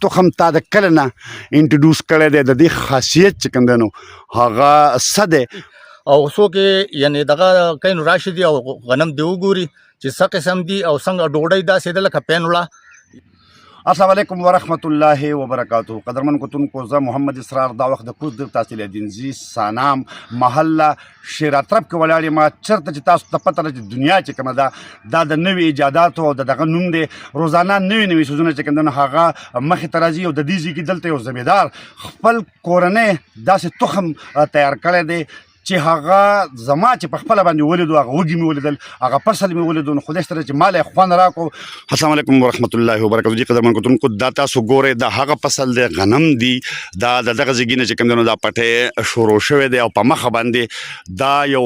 تخم تا د کله نه انټروډوس کړی دی، د دې خاصیت چې کوم دی نو هغه څه دی؟ او څوک یعنی دغه کوي نو راشي دي او غنم دی وګوري چې څه قسم دي او څنګه ډوډۍ داسې ده لکه پین وړه. السلام علیکم ورحمت الله وبرکاتہ. قدرمن کتونکو، زه محمد اسرار دا وخت د کوز در تحصیل دینزي سانام محله شیراطرب کې ولاړ یم. چېرته چې تاسو ته پته ده چې دنیا چې کومه ده دا د نوي ایجاداتو او د دغه نوم دی. روزانه نوي څیزونه چې کوم دی نو هغه مخې ته راځي او د دې ځای کې دلته یو زمیندار خپل کورنی داسې تخم تیار کړی دی چې هغه زما چې په خپله باندې ولیدو، هغه وږي مې ولیدل، هغه فصل مې ولیدو، نو خدای سره چې مال یې خوند راکړو. السلام علیکم ورحمت الله وبرکاتہ. جی قدرمن کتونکو، دا تاسو ګورئ دا هغه فصل دی، غنم دی. دا د دغه ځای نه چې کوم دی نو دا پټی شروع شوی دی او په مخه باندې دا یو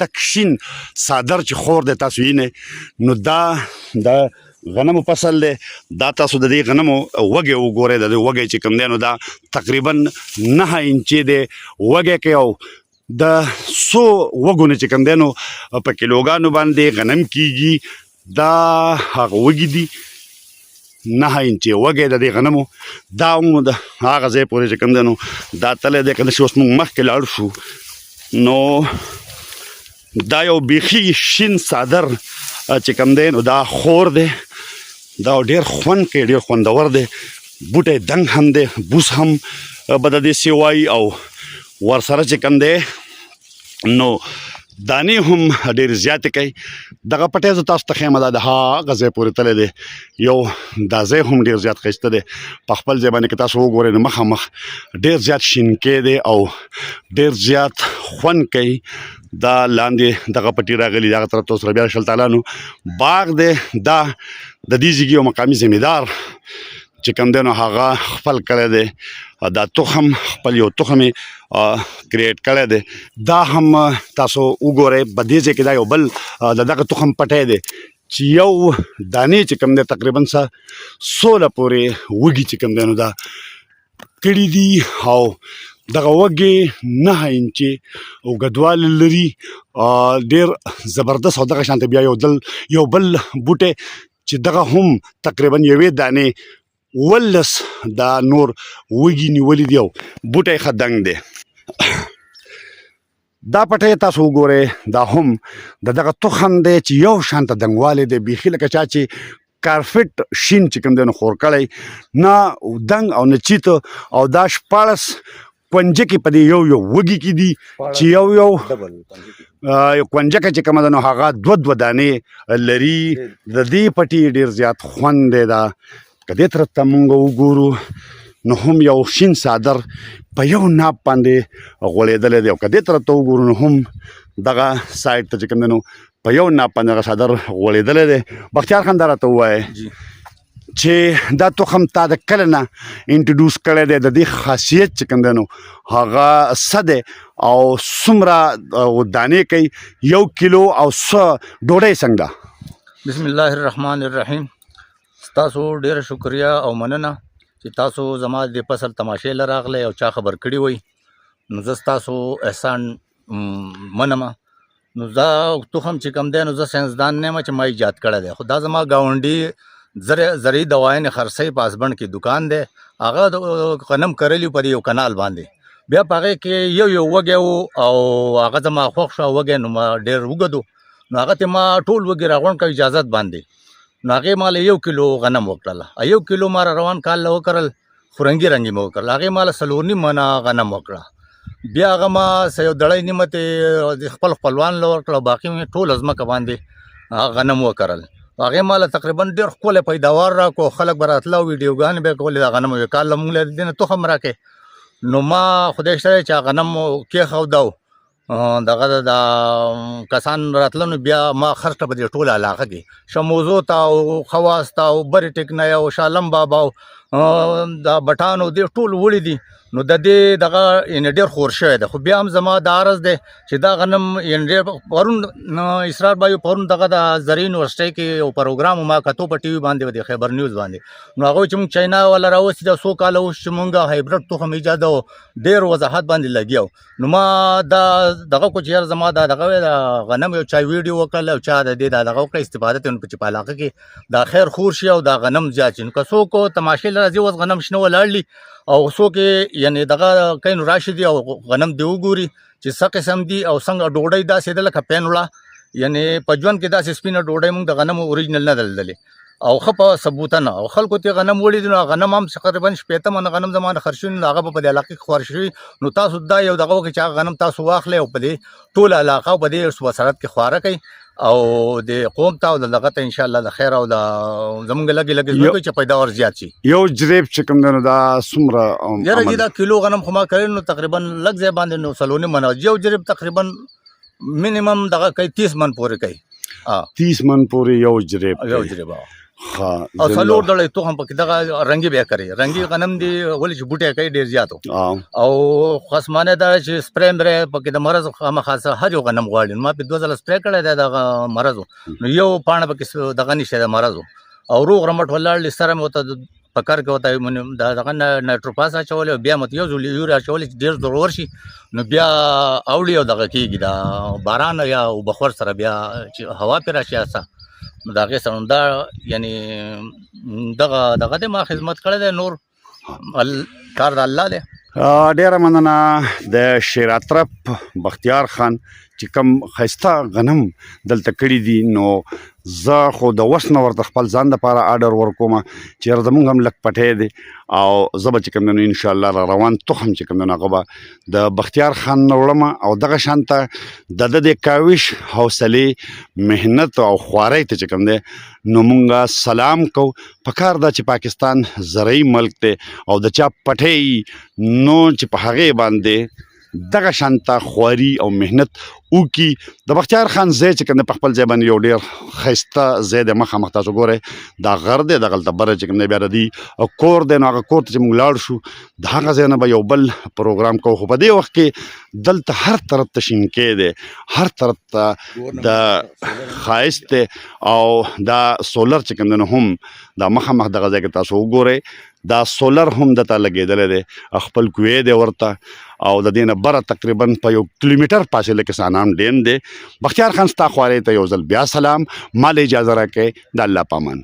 تکشین څادر چې خور دی تاسو وینئ نو دا غنمو فصل دی. دا تاسو د دې غنمو وږی وګورئ، د دې وږی چې کوم دی نو دا تقریبا 9 انچې دی وږی کې، او د 100 وږو نه چې کوم دی نو په کیلوګانو باندې غنم کیږي. دا هغه وږي دي 9 انچې وږی د دې غنمو. دا هم د هغه ځای پورې چې کوم دی نو دا تللی دی. کله چې اوس موږ مخکې لاړ شو نو دا یو بیخي شین څادر چې کوم دی نو دا خور دی. دا ډېر خوند کوي، ډېر خوندور دی. بوټی دنګ هم دی، بوس هم به د دې سیوایي، او ورسره چې کوم دی نو دانې هم ډېرې زیاتې کوي. دغه پټی زه تاسو ته ښیم، دا د هغه ځای پورې تللی دی. یو دا ځای هم ډېر زیات ښایسته دی. په خپل ځای باندې که تاسو وګورئ نو مخامخ ډېر زیات شینکی دی او ډېر زیات خوند کوي. دا لاندې دغه پټي راغلي، دغه طرف ته اوس ربیع شل تعالی نو باغ دی. دا د دې ځای یو مقامي زمیندار چې کوم دی نو هغه خپل کړی دی. دا تخم خپل یو تخم کریټ کړی دی. دا هم تاسو وګورئ په دې ځای کې دا یو بل د دغه تخم پټی دی چې یو دانې چې کوم دی تقریبا 16 پورې وږي چې کوم دی نو دا کړي دي، او دغه وږي 9 انچې اوږدوالی لري. ډېر زبردست. او دغه شانته بیا یو بل بوټی چې دغه هم تقریبا یوې دانې 18 دا نور وږي نیولي دي او بوټی ښه دنګ دی. دا پټی تاسو وګورئ، دا هم د دغه تخم دی چې یو شانته دنګوالی دی، بیخي لکه چا چې کارفټ شین چې کوم دی نو خور کړی، نه دنګ او نه چیت. او دا 14 کونجکې په دې یو وږي کې دي چې یو کونجکه چې کومه ده نو هغه 2 دانې لري. د دې پټي ډېر زیات خوند دی. دا که دې طرف ته مونږ وګورو نو هم یو شین څادر په یو ناپ باندې غوړېدلی دی، او که دې طرف ته وګورو نو هم دغه سایډ ته چې کوم دی نو په یو ناپ باندې هغه څادر غوړېدلی دی. بختیار خان دا راته ووایه چې دا تخم تا د کله نه انټروډوس کړی دی، د دې خاصیت چې کوم دی نو هغه څه دی او څومره دانې کوي، 1 کیلو او څه ډوډۍ څنګه ده؟ بسم الله الرحمن الرحیم. تاسو ډېره شکریه او مننه چې تاسو زما د فصل تماشې له راغلی او چا خبر کړي وی، نو زه ستاسو احسان منم. نو دا تخم چې کوم دی نو زه ساینسدان نه یم چې ما ایجاد کړی دی، خو دا زما ګاونډي زرعي دواین خرڅۍ په هسبند کې دکان دی. هغه د غنم کرلي په یو کنال باندې، بیا په هغې کې یو وږی و او هغه زما خوښ شو. وږی نو ما ډېر اوږد و، نو هغه ته ما ټول وږي راغونډ کړ اجازت باندې. نو هغې ما له 1 کیلو غنم وکړله. 1 کیلو ما روان کال له وکړل، خورنګي رنګي مې وکړل. هغې ما له 4.5 منه غنم وکړه. بیا هغه ما یو دړی نیمه ته خپل خپلوان له ورکړه، باقي مې ټول ځمکه باندې غنم وکرل. هغې ما له تقریبا ډېر ښکلی پیداوار راکړو. خلک به راتله او ویډیوګانې به یې کولې د غنمو. یې کال له مونږ له دې نه تخم راکړې. نو ما خدای شته چې غنم کېښوده او دغه د کسان راتله، نو بیا ما خرڅ کړه په دې ټوله علاقه کې. شموزو ته او خواس ته او برې ټکنی او شالم بابا او دا بټان او دې ټول وړي دي. نو د دې دغه یعنې ډېر خور شوی دی. خو بیا هم زما دا عرض دی چې دا غنم یعنې ډېر پرون اسرار بایو پرون دغه د زرعي یونیورسټۍ کې یو پروګرام ما کتو په ټي وي باندې د خیبر نیوز باندې. نو هغوی چې موږ چاینا والا راوستي دا څو کاله اوس چې موږ هایبرډ تخم ایجاد او ډېر وضاحت باندې لګیا وو. نو ما دا دغه کو چې یاره زما دا دغه د غنم یو چا ویډیو وکړل او چا د دې دا دغه وکړه استفاده ته چې په علاقه کې دا خیر خور شي او دا غنم زیات شي. نو که څوک تماشې له راځي اوس غنم شنه ولاړ او څوک یعنې دغه کین راشي دي او غنم دی وګوري چې څه قسم دي او څنګه ډوډۍ داسې ده لکه پین وړه. یعنې په ژوند کې داسې سپینه ډوډۍ موږ د غنمو اوریجنل نه ده لیدلې او ښه په ثبوته نه. او خلکو ته غنم وړي دي نو غنم هم تقریبا 80 منه غنم زما نه خرڅ شوي نو هغه به په دې علاقې کې خور شوي. نو تاسو دا یو دغه وکړئ چې هغه غنم تاسو واخلئ او په دې ټوله علاقه او په دې وسارت کې خواره کوئ او د قوم ته او د دغه ته انشاءالله د خیر او د زمونږ لږې لږې زمونږ چې پیداوار زیات شي. یو جریب چې کوم دی نو دا څومره یاره چې دا کیلو غنم خو ما کړی نو تقریبا لږ ځای باندې نو 3.5 منه یو جریب تقریبا مینیمم دغه کوي 30 من پورې کوي. 30 من پورې یو جریب یو جریب ښه. او څلور ډلې تخم پکې دغه رنګي بیا کوي. رنګي غنم دی ولې چې بوټی کوي ډېر زیات او خصمانه دا چې سپری مبرې پکې د مرض خامخا هر یو غنم غواړي. ما په 2 ځله سپری کړی دی دغه مرض نو یو پاڼه پکې دغه نشته د مرض او روغ رمټ ولاړ سره مې ورته په کار کې ورته دغه نایټروپاس اچولی او بیا مې یو ځل یوریا اچولی چې ډېر ضرور شي نو بیا اوړي او دغه کېږي دا باران یا اوبخور سره بیا چې هوا پرې راشي هسته نو د هغې سره دا یعنې دغه دی ما خدمت کړی دی. نور کار د الله دی. ډیره مننه د شیر اطرف بختیار خان چې کوم ښایسته غنم دلته کړي دي. نو زه خو د وس نه ورته خپل ځان دپاره آډر ورکوم چې یاره زمونږ هم لږ پټی دی او زه به چې کوم دی نو انشاءالله را روان تخم چې کوم دی نو هغه به د بختیار خان نه وړم او دغه شانته د ده د کاوش حوصلې محنت او خوارۍ ته چې کوم دی نو مونږ سلام کو. پکار ده چې پاکستان زرعي ملک دی او د چا پټی نو چې په هغې باندې دغه شانته خواري او محنت وکړي. د بختیار خان ځای چې کوم دی په خپل ځای باندې یو ډېر ښایسته ځای دی. مخامخ تاسو ګورئ دا غر دی دغلته بره چې کوم دی بیا د دوی کور دی نو هغه کور ته چې موږ لاړ شو د هغه ځای نه به یو بل پروګرام کوو. خو په دې وخت کې دلته هر طرف ته شینکۍ دی هر طرف ته د ښایست دی او دا سولر چې کوم دی نو هم دا مخامخ دغه ځای کې تاسو وګورئ دا سولر هم دته لګېدلی دی خپل کوی دی ورته او د دې نه بره تقریبا په 1 کیلومیټر فاصله کې سانام ډیم دی. بختیار خان ستا خوارۍ ته یو ځل بیا سلام. ما له اجازه راکړئ د الله پامان.